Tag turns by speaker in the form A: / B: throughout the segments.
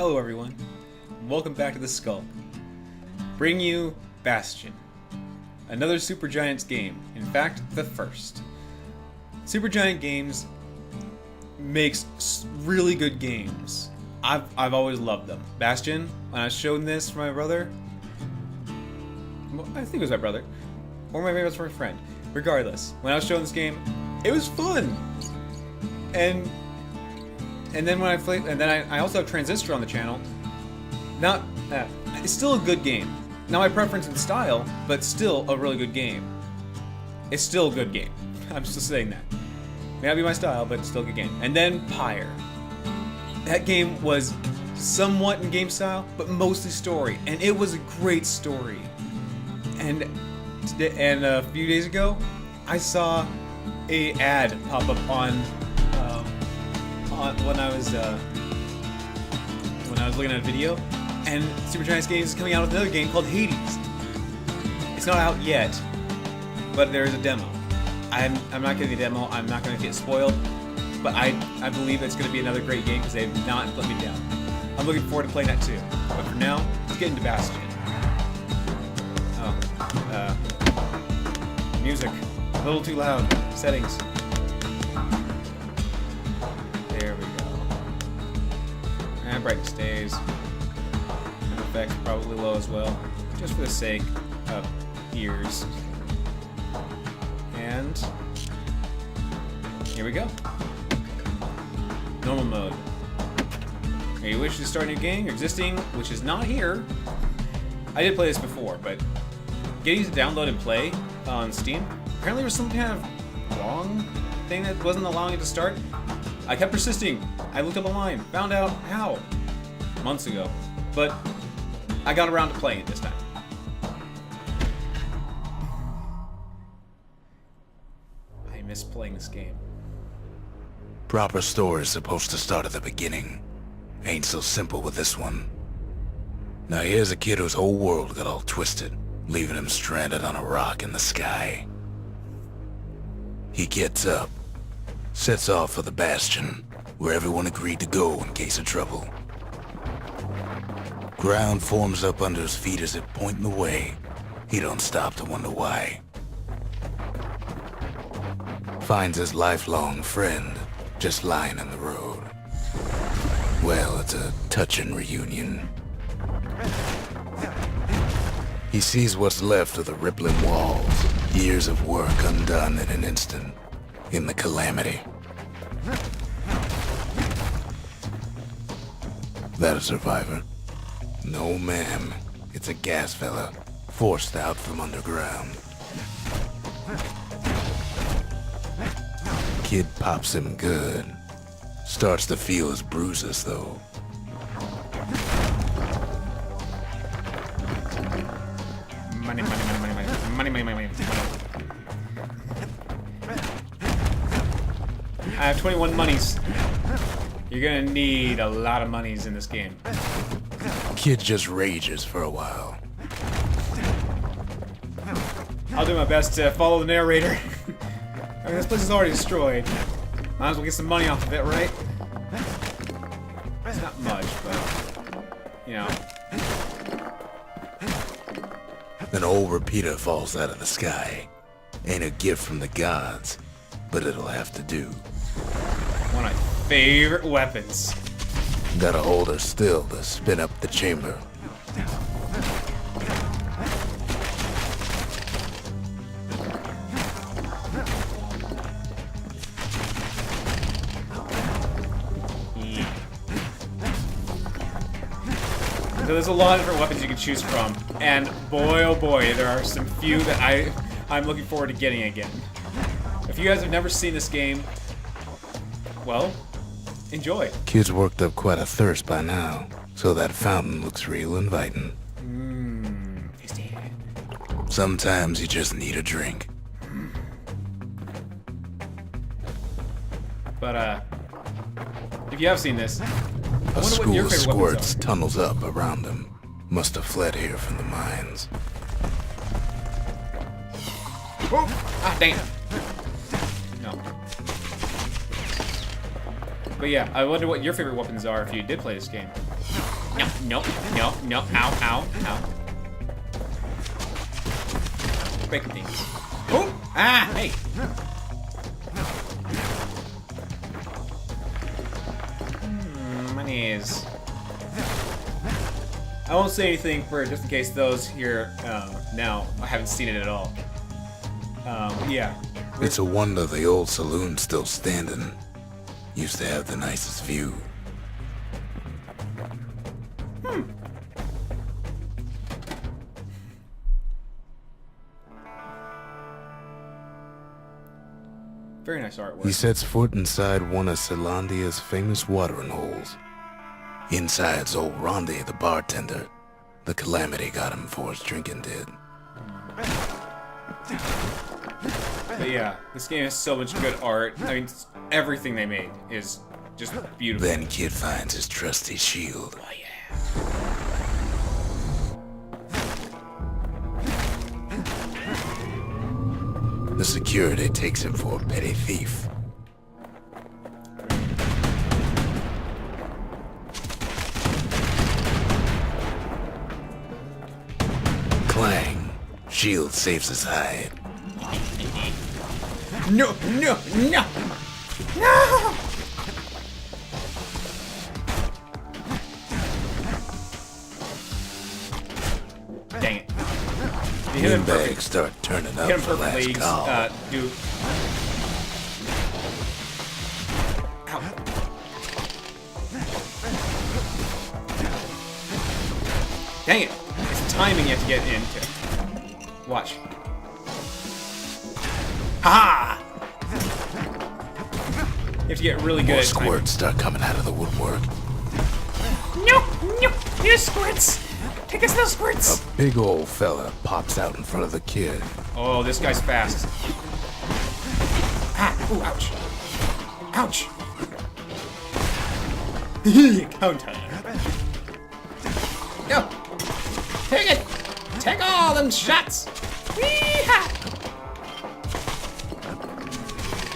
A: Hello everyone, welcome back to the Skulk. Bring you Bastion, another Supergiant's game, in fact, the first. Supergiant Games makes really good games. I've always loved them. Bastion, when I was showing this for my brother, I think it was my brother, or maybe it was for a friend. Regardless, when I was showing this game, it was fun. And then when I played, and then I also have Transistor on the channel. It's still a good game. Not my preference in style, but still a really good game. It's still a good game. I'm still saying that. May not be my style, but it's still a good game. And then Pyre. That game was somewhat in game style, but mostly story, and it was a great story. And a few days ago, I saw a ad pop up on when I was looking at a video, and Supergiant Games is coming out with another game called Hades. It's not out yet, but there is a demo. I'm not getting the demo. I'm not going to get spoiled, but I believe it's going to be another great game because they've not let me down. I'm looking forward to playing that too. But for now, let's get into Bastion. Music. A little too loud. Settings. There we go. And brightness stays. And effects probably low as well, just for the sake of ears. And here we go. Normal mode. Are you wish to start a new game? Your existing, which is not here. I did play this before, but getting to download and play on Steam, apparently there was some kind of wrong thing that wasn't allowing it to start. I kept persisting. I looked up online, found out how months ago, but I got around to playing it this time. I miss playing this game.
B: Proper story is supposed to start at the beginning. Ain't so simple with this one. Now here's a kid whose whole world got all twisted, leaving him stranded on a rock in the sky. He gets up, sets off for the Bastion, where everyone agreed to go in case of trouble. Ground forms up under his feet as if pointing the way. He don't stop to wonder why. Finds his lifelong friend just lying in the road. Well, it's a touching reunion. He sees what's left of the rippling walls, years of work undone in an instant, in the calamity. That a survivor? No, ma'am. It's a gas fella, forced out from underground. Kid pops him good. Starts to feel his bruises, though.
A: Money, money, money, money, money, money, money, money, money. I have 21 monies. You're gonna need a lot of monies in this game.
B: Kid just rages for a while.
A: I'll do my best to follow the narrator. I mean, this place is already destroyed. Might as well get some money off of it, right? It's not much, but, you know.
B: An old repeater falls out of the sky. Ain't a gift from the gods, but it'll have to do.
A: One of my favorite weapons.
B: Gotta hold her still to spin up the chamber.
A: So there's a lot of different weapons you can choose from, and boy oh boy, there are some few that I'm looking forward to getting again. If you guys have never seen this game, well, enjoy.
B: Kid's worked up quite a thirst by now, so that fountain looks real inviting.
A: Tasty.
B: Sometimes you just need a drink.
A: But if you have seen this, I
B: A
A: wonder what
B: school
A: your
B: of
A: favorite weapons
B: squirts
A: are.
B: tunnels up around him. Must have fled here from the mines.
A: Ah, damn. No. But yeah, I wonder what your favorite weapons are if you did play this game. no, no, no, ow, ow, ow. Breaking things. Oh! Ah! Hey! Monies. I won't say anything for just in case those here now I haven't seen it at all. Yeah.
B: It's a wonder the old saloon's still standing. Used to have the nicest view.
A: Very nice artwork.
B: He sets foot inside one of Celandia's famous watering holes. Inside's old Rondi, the bartender. The calamity got him before his drinking did.
A: But yeah, this game has so much good art. I mean, everything they made is just beautiful.
B: Then Kid finds his trusty shield.
A: Oh yeah.
B: The security takes him for a petty thief. Clang. Shield saves his hide.
A: No, no, no! No! Dang it. You hit him perfectly.
B: Windbags start turning up
A: Hit him
B: for
A: perfectly.
B: last call.
A: Do. Ow. Dang it. It's timing you have to get into. Watch. Ha! You have to get really good
B: More
A: at timing.
B: squirts start coming out of the woodwork.
A: No! No! You squirts! Take us those squirts!
B: A big old fella pops out in front of the kid.
A: Oh, this guy's fast. Ah! Ooh, ouch. Ouch! Counter. Go! Take it! Take all them shots! Wee-ha!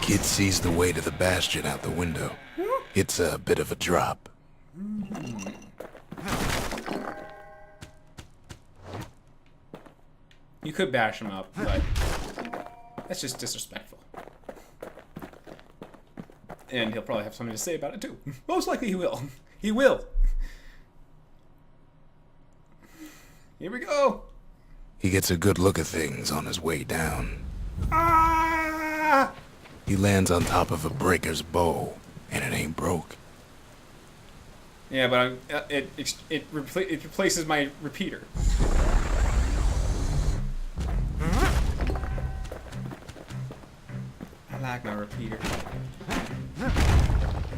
B: Kid sees the way to the Bastion out the window. It's a bit of a drop.
A: You could bash him up, but that's just disrespectful. And he'll probably have something to say about it too. Most likely he will. He will. Here we go.
B: He gets a good look at things on his way down.
A: Ah!
B: He lands on top of a breaker's bow, and it ain't broke.
A: Yeah, but it replaces my repeater. I like my repeater.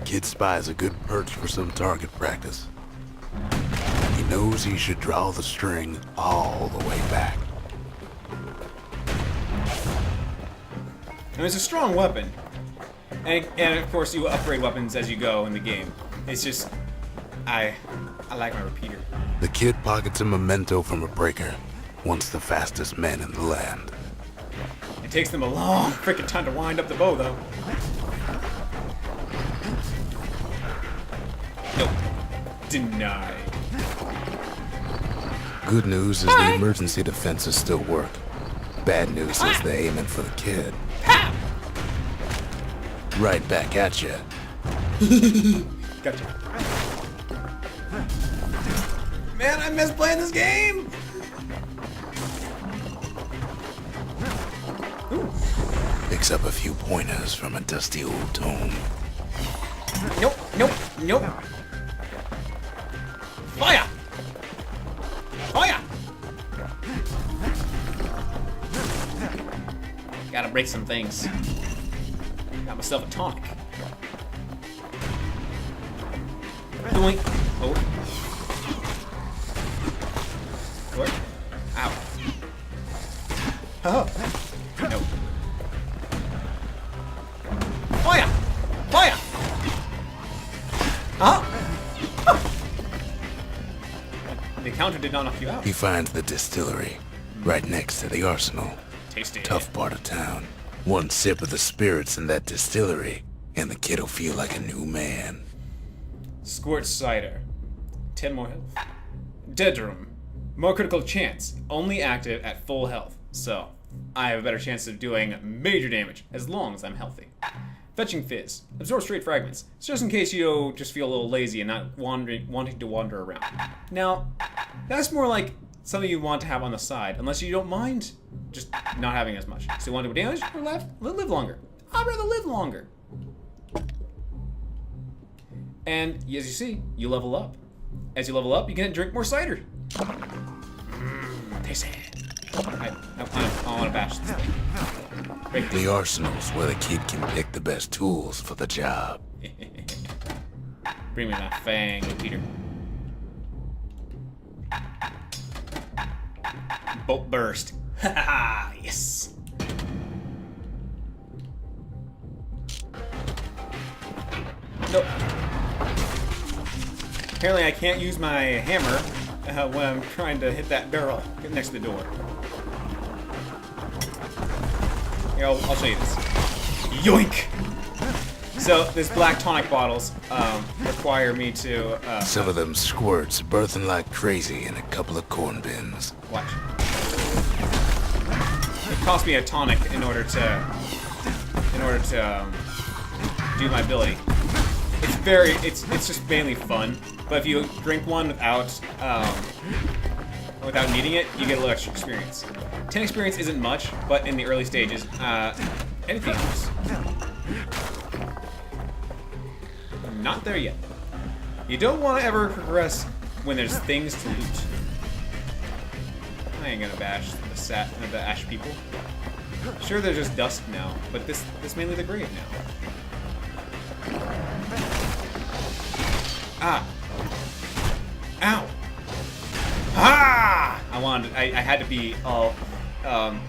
B: Kid spies a good perch for some target practice. He knows he should draw the string all the way back.
A: And it's a strong weapon. And of course you upgrade weapons as you go in the game. It's just I like my repeater.
B: The kid pockets a memento from a breaker, once the fastest men in the land.
A: It takes them a long freaking time to wind up the bow though. Nope. Denied.
B: Good news is the emergency defenses still work. Bad news is they're aiming for the kid.
A: Pow!
B: Right back at you.
A: Gotcha. Man, I miss playing this game! Ooh.
B: Picks up a few pointers from a dusty old tome.
A: Nope, nope, nope. Fire! Fire! Gotta break some things. Got myself a tonic. Doink. Oh. What? Ow. Oh. No. Fire! Fire! Huh? The counter did not knock you out.
B: He finds the distillery, right next to the arsenal.
A: Tasty.
B: Tough part of town. One sip of the spirits in that distillery, and the kid'll feel like a new man.
A: Squirt cider. 10 more health. Dead room. More critical chance. Only active at full health. So, I have a better chance of doing major damage as long as I'm healthy. Fetching Fizz. Absorb straight fragments. It's just in case you just feel a little lazy and not wanting to wander around. Now, that's more like something you want to have on the side, unless you don't mind just not having as much. So you want to do damage or live longer. I'd rather live longer. And as you see, you level up. As you level up, you can drink more cider. Tasty. I want to bash this thing.
B: The arsenal's where the kid can pick the best tools for the job.
A: Bring me that fang, Peter. Bolt burst. Haha, yes. Nope. Apparently I can't use my hammer when I'm trying to hit that barrel next to the door. Here, I'll show you this. Yoink! So, these black tonic bottles require me to...
B: Some of them squirts birthing like crazy in a couple of corn bins.
A: Watch. It cost me a tonic in order to do my ability. It's just mainly fun. But if you drink one without needing it, you get a little extra experience. 10 experience isn't much, but in the early stages, anything else. I'm not there yet. You don't want to ever progress when there's things to loot. I ain't gonna bash the ash people. Sure, they're just dust now, but this mainly the grave now. Ah. Ow! Ah! I had to be all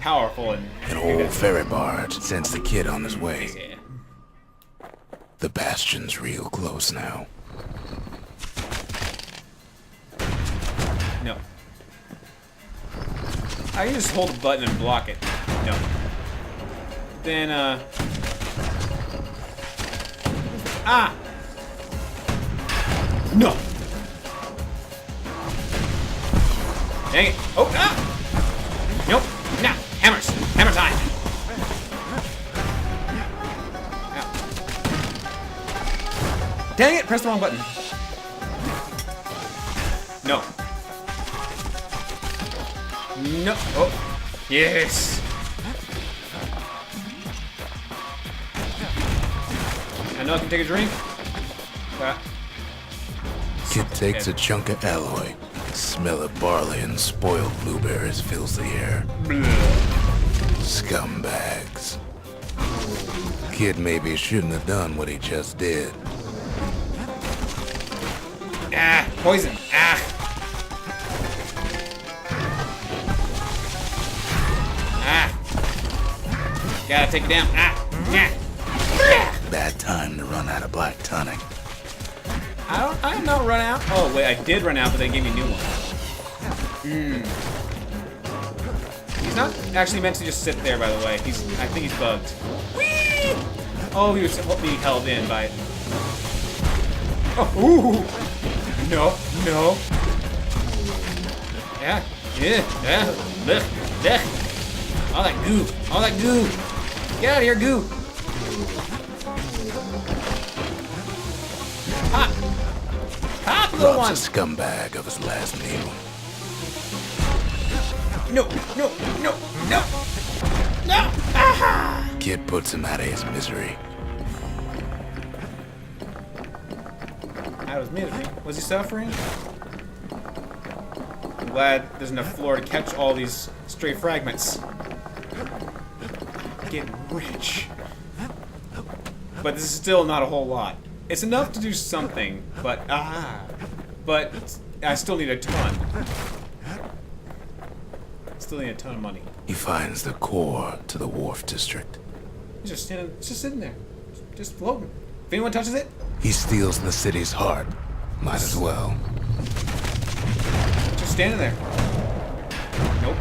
A: powerful and...
B: An old ferry barge sends the kid on his way.
A: Yeah.
B: The Bastion's real close now.
A: No. I can just hold the button and block it. No. Then, Ah! No! Dang it. Oh, ah! Nope. Now, hammers. Hammer time. Ow. Dang it, press the wrong button. No. No. Oh. Yes. I know I can take a drink.
B: Kid takes a chunk of alloy. Smell of barley and spoiled blueberries fills the air. Scumbags. Kid maybe shouldn't have done what he just did.
A: Ah, poison. Ah. Ah. Gotta take it down. Ah. Yeah.
B: Bad time to run out of black tonic.
A: I did not run out. Oh wait, I did run out, but they gave me a new one. He's not actually meant to just sit there, by the way. I think he's bugged. Whee! Oh, he was being held in by. Oh, ooh! No, no. Yeah, yeah. Blech, blech. All that goo, all that goo. Get out of here, goo. Hot. Hot little one.
B: Robs a scumbag of his last meal.
A: No, no, no, no, no! Aha!
B: Kid puts him out of his misery.
A: Out of his misery? Was he suffering? I'm glad there's enough floor to catch all these stray fragments. Getting rich. But this is still not a whole lot. It's enough to do something, but but I still need a ton. Still need a ton of money.
B: He finds the core to the wharf district.
A: He's just sitting there, just floating. If anyone touches it,
B: He steals the city's heart. Might as well.
A: just standing there. Nope.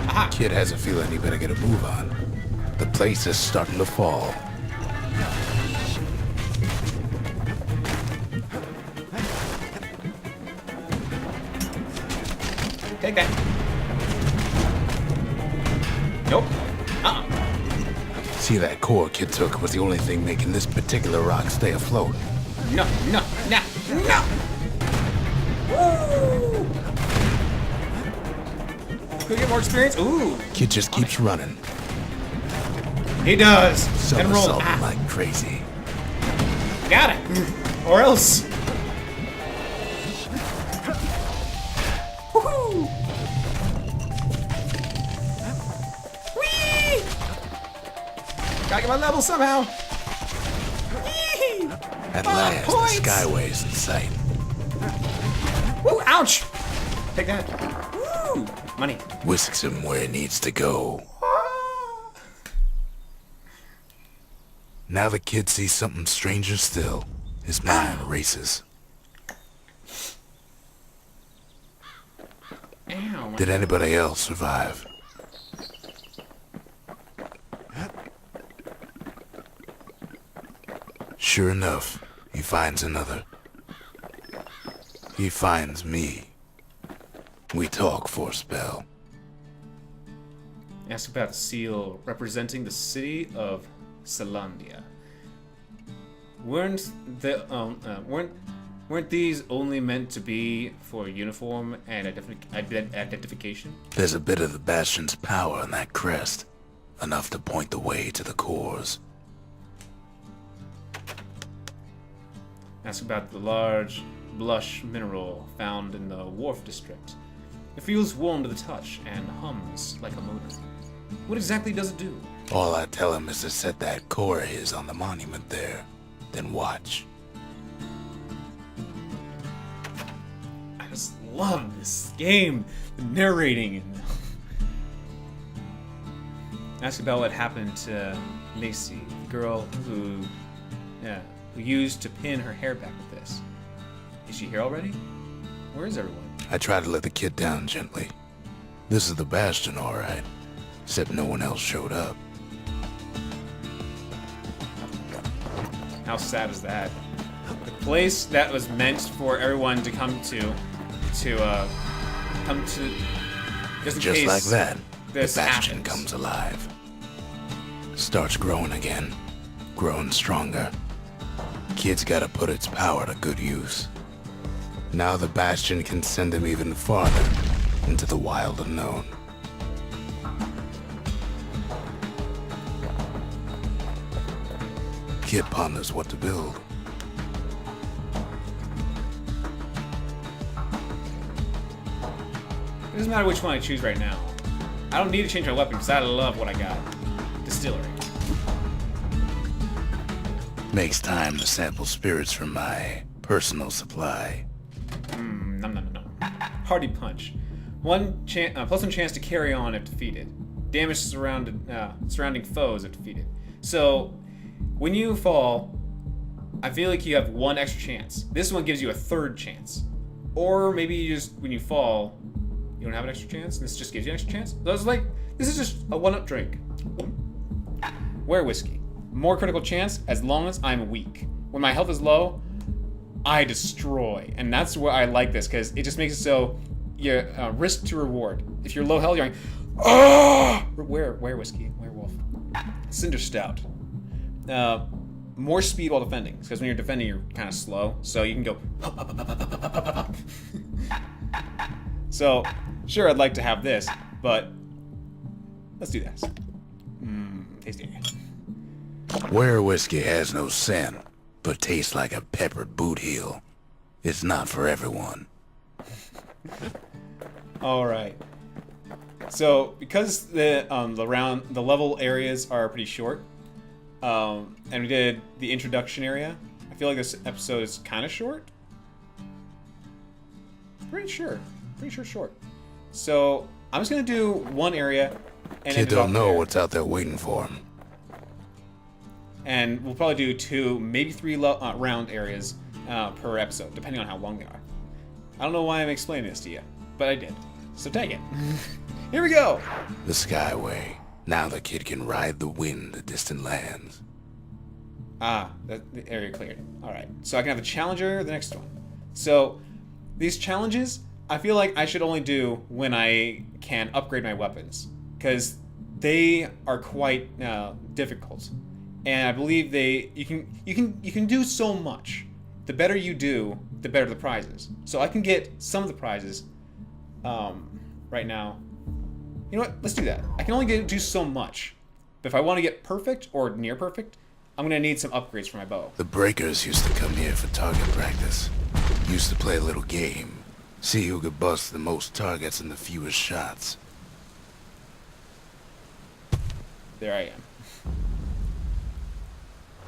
A: Aha!
B: Kid has a feeling he better get a move on. The place is starting to fall.
A: Take that. Nope.
B: See, that core Kid took was the only thing making this particular rock stay afloat.
A: No. Woo! Could we get more experience? Ooh.
B: Kid just keeps running,
A: He does. And roll.
B: somersaulting like crazy.
A: Got it. Or else. Woohoo! Whee! Gotta get my level somehow. Yee!
B: At
A: 5
B: last,
A: points.
B: the Skyway's in sight.
A: Woo! Ouch! Take that. Woo! Money.
B: Whisks him where he needs to go. Now the kid sees something stranger still. His mind races.
A: Ow.
B: Did anybody else survive? Sure enough, he finds another. He finds me. We talk for a spell.
A: Ask about the seal representing the city of Celandia. Weren't these only meant to be for uniform and identification?
B: There's a bit of the Bastion's power in that crest. Enough to point the way to the cores.
A: Ask about the large blush mineral found in the Wharf district. It feels warm to the touch and hums like a motor. What exactly does it do?
B: All I tell him is to set that core of his on the monument there. Then watch.
A: I just love this game. The narrating. Ask about what happened to Macy, the girl who used to pin her hair back with this. Is she here already? Where is everyone?
B: I try to let the kid down gently. This is the Bastion, all right. Except no one else showed up.
A: How sad is that? The place that was meant for everyone to come to just in
B: Just
A: case
B: like that, the
A: this
B: Bastion
A: happens.
B: comes alive. Starts growing again. Growing stronger. Kid's gotta put its power to good use. Now the Bastion can send him even farther into the wild unknown. Kid ponders what to build.
A: It doesn't matter which one I choose right now. I don't need to change my weapon because I love what I got. Distillery.
B: Makes time to sample spirits from my personal supply.
A: Nom. Party punch. Plus one chance to carry on if defeated. Damage surrounding foes if defeated. So, when you fall, I feel like you have one extra chance. This one gives you a third chance. Or maybe you just, when you fall, you don't have an extra chance, and this just gives you an extra chance. So I was like, this is just a one-up drink. Where whiskey. More critical chance as long as I'm weak. When my health is low, I destroy. And that's where I like this, because it just makes it so you risk to reward. If you're low health, you're like, oh! Where whiskey? Werewolf. Cinder Stout. More speed while defending, because when you're defending, you're kind of slow, so you can go. So, sure, I'd like to have this, but let's do this. Tasty.
B: Where whiskey has no scent, but tastes like a peppered boot heel. It's not for everyone.
A: All right. So, because the level areas are pretty short, and we did the introduction area, I feel like this episode is kind of short. Pretty sure short. So I'm just gonna do one area, and
B: Kid don't know what's out there waiting for him.
A: And we'll probably do 2, maybe 3 round areas per episode, depending on how long they are. I don't know why I'm explaining this to you, but I did. So take it. Here we go.
B: The Skyway. Now the kid can ride the wind to distant lands.
A: The area cleared. All right. So I can have the challenger, the next one. So these challenges I feel like I should only do when I can upgrade my weapons, because they are quite difficult, and I believe you can do so much. The better you do, the better the prizes. So I can get some of the prizes right now. You know what? Let's do that. I can only do so much, but if I want to get perfect or near perfect, I'm gonna need some upgrades for my bow.
B: The breakers used to come here for target practice. Used to play a little game. See who could bust the most targets and the fewest shots.
A: There I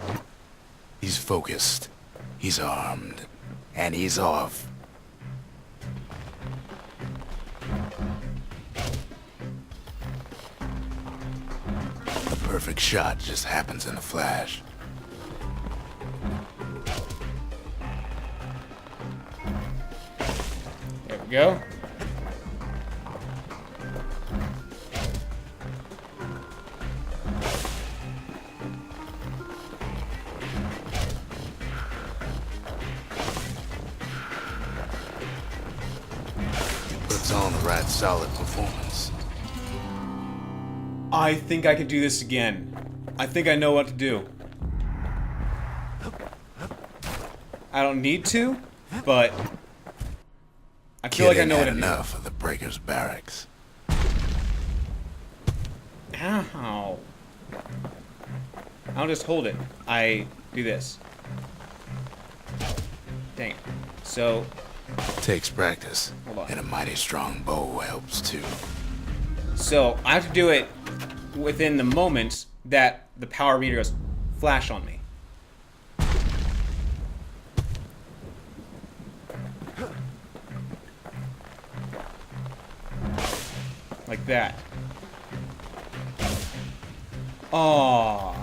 A: am.
B: He's focused. He's armed. And he's off. A perfect shot just happens in a flash.
A: There we go.
B: Puts on the right solid performance.
A: I think I could do this again. I think I know what to do. I don't need to, but I feel like I know what to do.
B: Enough of the breakers' barracks.
A: Ow. I'll just hold it. I do this. Dang it. So,
B: Takes practice.
A: Hold on.
B: And a mighty strong bow helps too.
A: so I have to do it within the moment that the power meter goes flash on me. Like that. Oh.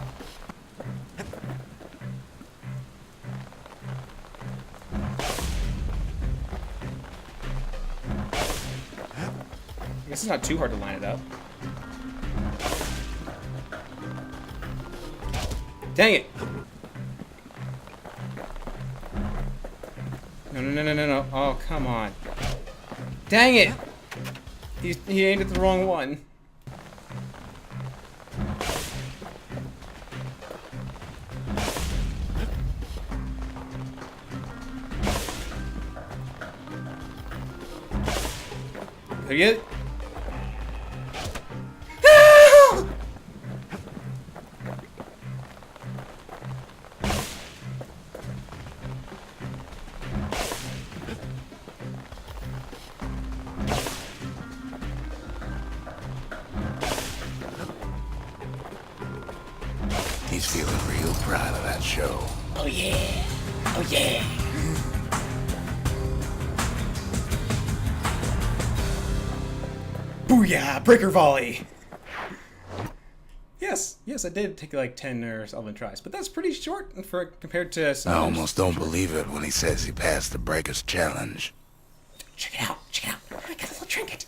A: I guess it's not too hard to line it up. Dang it! No. Oh, come on. Dang it! He aimed at the wrong one. Could I get it?
B: He's feeling real proud of that show.
A: Oh yeah! Oh yeah! Booyah! Breaker volley! Yes, I did take like 10 or 11 tries, but that's pretty short for compared to some
B: I
A: others.
B: almost don't believe it when he says he passed the breakers challenge.
A: Check it out! I got a little trinket!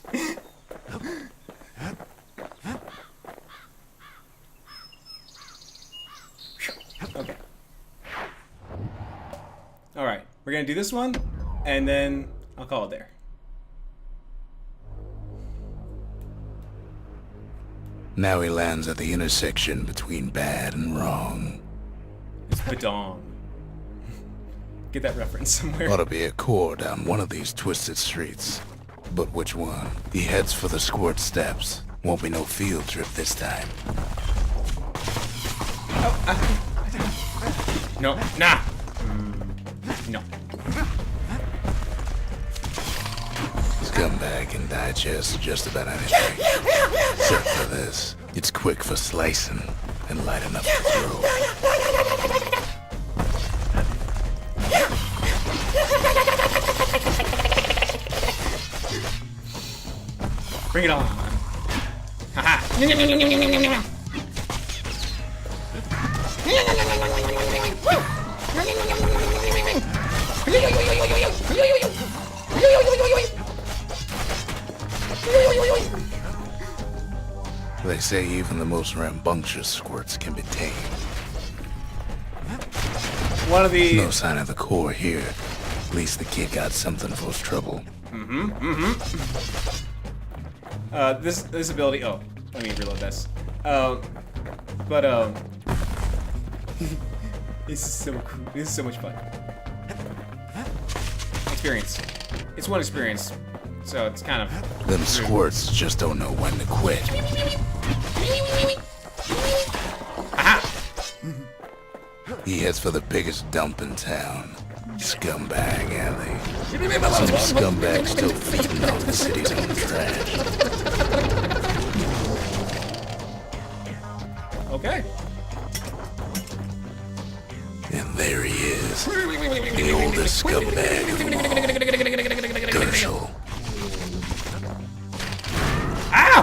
A: Okay. Alright, we're gonna do this one, and then I'll call it there.
B: Now he lands at the intersection between bad and wrong.
A: It's Badong. Get that reference somewhere.
B: Ought to be a core down one of these twisted streets. But which one? He heads for the squirt steps. Won't be no field trip this time.
A: No, nah! No.
B: Scumbag can digest just about anything. Except for this. It's quick for slicing and light enough to throw.
A: Bring it on. Haha.
B: They say even the most rambunctious squirts can be tamed.
A: One of the...
B: No sign of the core here. At least the kid got something for his trouble.
A: This ability. Oh, let me reload this. This is so cool. This is so much fun. Experience. It's one experience, so it's kind of.
B: Them squirts just don't know when to quit.
A: Aha!
B: He heads for the biggest dump in town. Scumbag Alley. Some scumbag still feeding off the city's own trash.
A: Okay.
B: And there he is. The oldest scumbag of them all. Gershel.
A: Ow!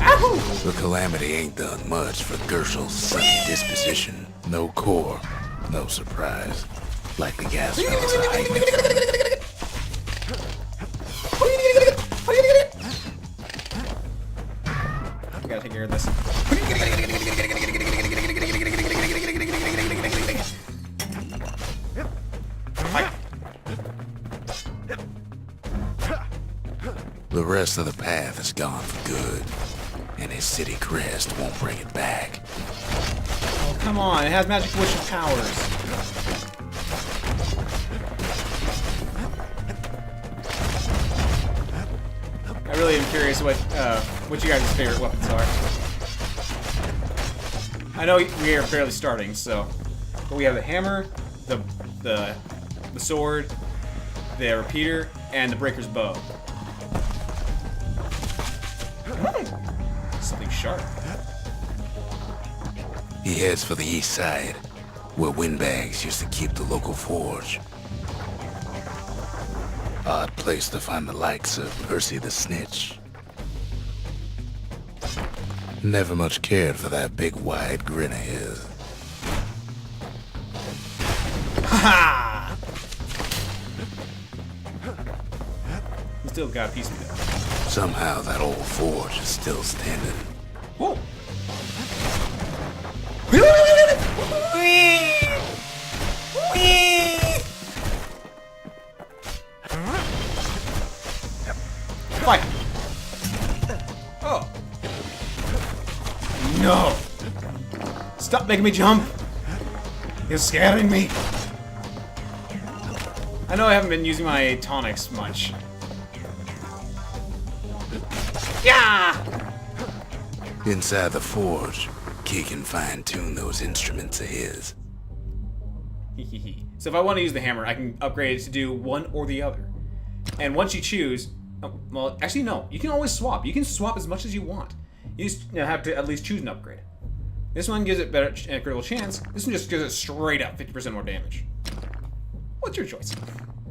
A: Ow!
B: The calamity ain't done much for Gershel's sunny disposition. No core, no surprise. Like the gas fellas are hiding it.
A: I gotta take care of this. Fight.
B: The rest of the path is gone for good, and his city crest won't bring it back.
A: Oh, come on. It has magic wish of powers. I really am curious what you guys' favorite weapons are. I know we are barely starting, so, but we have the hammer, the sword, the repeater, and the breaker's bow. Something sharp.
B: He heads for the east side, where windbags used to keep the local forge. Odd place to find the likes of Percy the Snitch. Never much cared for that big wide grin of his.
A: Ha! He still got a piece of me though.
B: Somehow that old forge is still standing.
A: Whoa! Fight! Oh! No! Stop making me jump! You're scaring me! I know I haven't been using my tonics much. Yeah!
B: Inside the forge, Key can fine-tune those instruments of his.
A: So if I want to use the hammer, I can upgrade it to do one or the other. And once you choose, well, actually no, you can always swap. You can swap as much as you want. You just have to at least choose an upgrade. This one gives it better critical chance. This one just gives it straight up 50% more damage. What's your choice?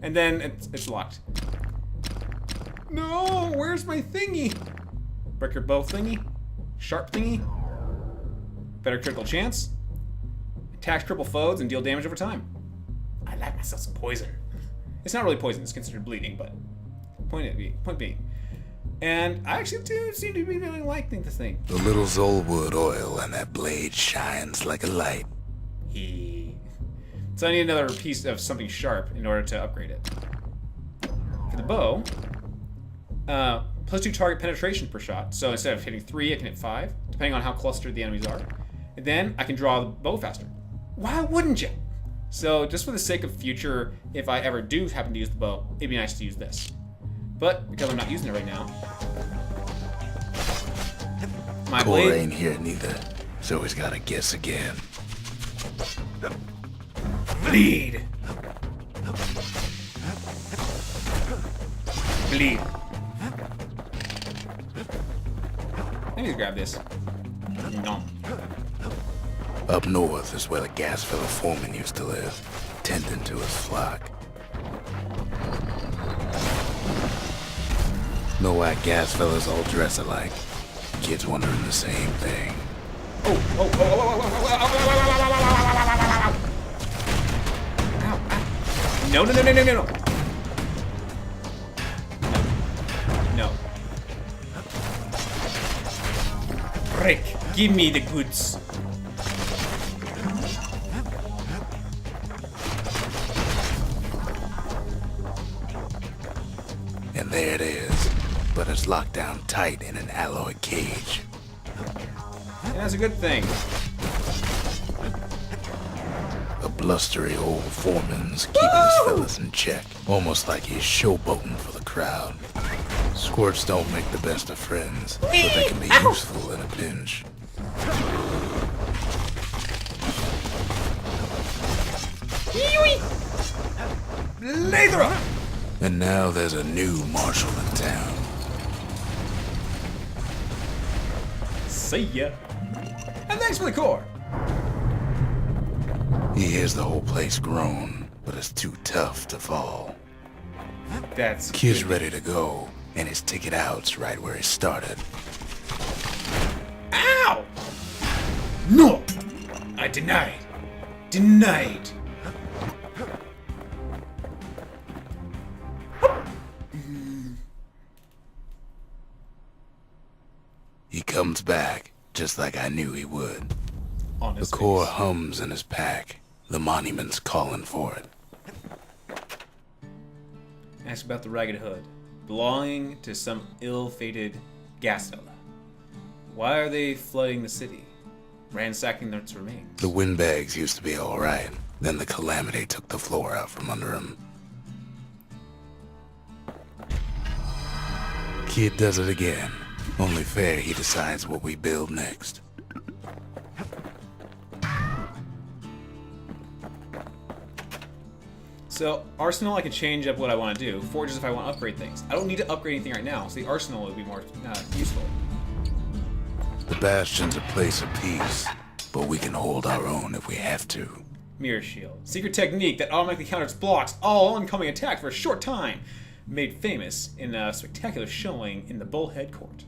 A: And then it's locked. No, where's my thingy? Breaker bow thingy? Sharp thingy? Better critical chance? Attacks cripple foes and deal damage over time. I like myself some poison. It's not really poison, it's considered bleeding, but point being. And I actually do seem to be really liking this thing.
B: The little Zolwood oil and that blade shines like a light.
A: So I need another piece of something sharp in order to upgrade it. For the bow, +2 target penetration per shot. So instead of hitting 3, I can hit 5, depending on how clustered the enemies are. And then I can draw the bow faster. Why wouldn't you? So just for the sake of future, if I ever do happen to use the bow, it'd be nice to use this. But because I'm not using it right now, my
B: Core
A: blade
B: ain't here neither, so he's gotta guess again.
A: bleed. Bleed. Let me grab this. No.
B: Up north is where the gas fella foreman used to live, tending to his flock. Know why gas fellas all dress alike? Kids wondering the same thing.
A: No. No. Break. Give me the goods.
B: there it is, but it's locked down tight in an alloy cage.
A: And that's a good thing.
B: A blustery old foreman's keeping his fellas in check, almost like he's showboating for the crowd. Squirts don't make the best of friends, but they can be useful in a pinch.
A: Later!
B: And now there's a new marshal in town.
A: See ya. And thanks for the core.
B: He hears the whole place groan, but it's too tough to fall.
A: That's
B: Kid's
A: good.
B: ready to go, and his ticket out's right where he started.
A: Ow! No! I denied. Denied.
B: He comes back, just like I knew he would.
A: On
B: The
A: his
B: core
A: face.
B: hums in his pack. The monument's calling for it.
A: Ask about the Ragged Hood, belonging to some ill-fated gas fella. Why are they flooding the city, ransacking its remains?
B: The windbags used to be alright. Then the calamity took the floor out from under him. Kid does it again. Only fair he decides what we build next.
A: So, Arsenal, I can change up what I want to do. Forges if I want to upgrade things. I don't need to upgrade anything right now, so the Arsenal would be more useful.
B: The Bastion's a place of peace, but we can hold our own if we have to.
A: Mirror Shield. Secret technique that automatically counters blocks all incoming attacks for a short time. Made famous in a spectacular showing in the Bullhead Court.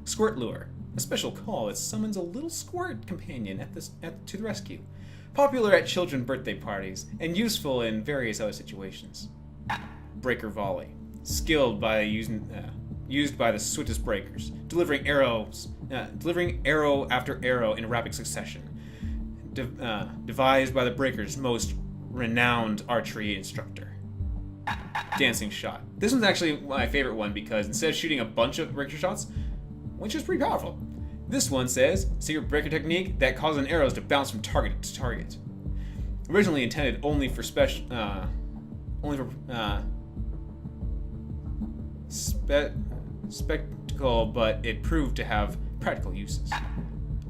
A: Squirt Lure. A special call that summons a little squirt companion to the rescue. Popular at children's birthday parties, and useful in various other situations. Breaker Volley. Skilled by used by the swiftest breakers, delivering arrow after arrow in rapid succession. Devised by the breakers' most renowned archery instructor. Dancing Shot. This one's actually my favorite one because instead of shooting a bunch of breaker shots, which is pretty powerful, this one says, secret breaker technique that causes arrows to bounce from target to target. Originally intended only for spectacle, but it proved to have practical uses.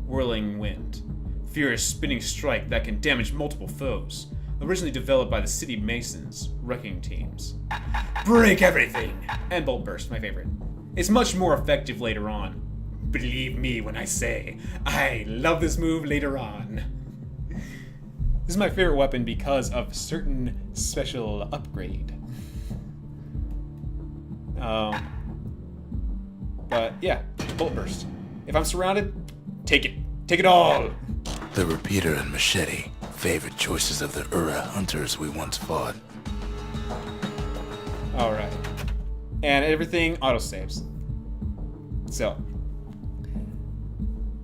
A: Whirling Wind. Furious spinning strike that can damage multiple foes. Originally developed by the City Masons wrecking teams. Break everything! And Bolt Burst, my favorite. It's much more effective later on. Believe me when I say, I love this move later on. This is my favorite weapon because of a certain special upgrade. But yeah, Bolt Burst. If I'm surrounded, take it. Take it all!
B: The Repeater and Machete, favorite choices of the Ura hunters we once fought.
A: Alright. And everything autosaves. So.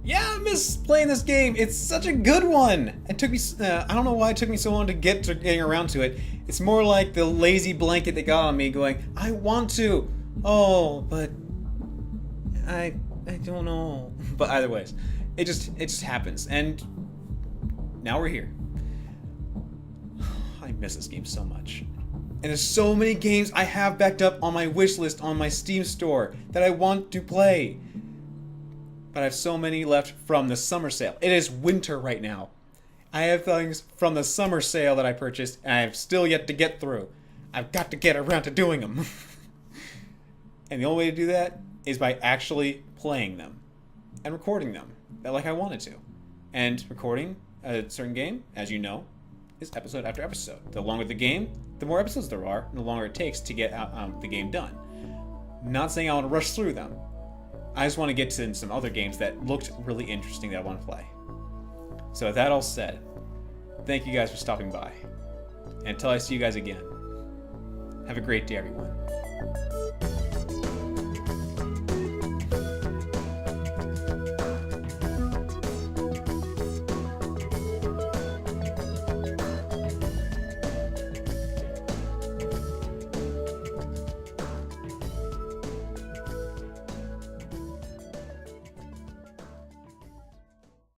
A: Yeah, I miss playing this game. It's such a good one. It took me, I don't know why it took me so long to getting around to it. It's more like the lazy blanket that got on me going, I want to. Oh, but I don't know. But either ways, it just happens. And now we're here. I miss this game so much. And there's so many games I have backed up on my wish list on my Steam store that I want to play. But I have so many left from the summer sale. It is winter right now. I have things from the summer sale that I purchased, and I have still yet to get through. I've got to get around to doing them. And the only way to do that is by actually playing them and recording them, like I wanted to. And recording a certain game, as you know, is episode after episode. The longer the game, the more episodes there are, and the longer it takes to get the game done. Not saying I want to rush through them. I just want to get to some other games that looked really interesting that I want to play. So with that all said, thank you guys for stopping by. And until I see you guys again, have a great day, everyone.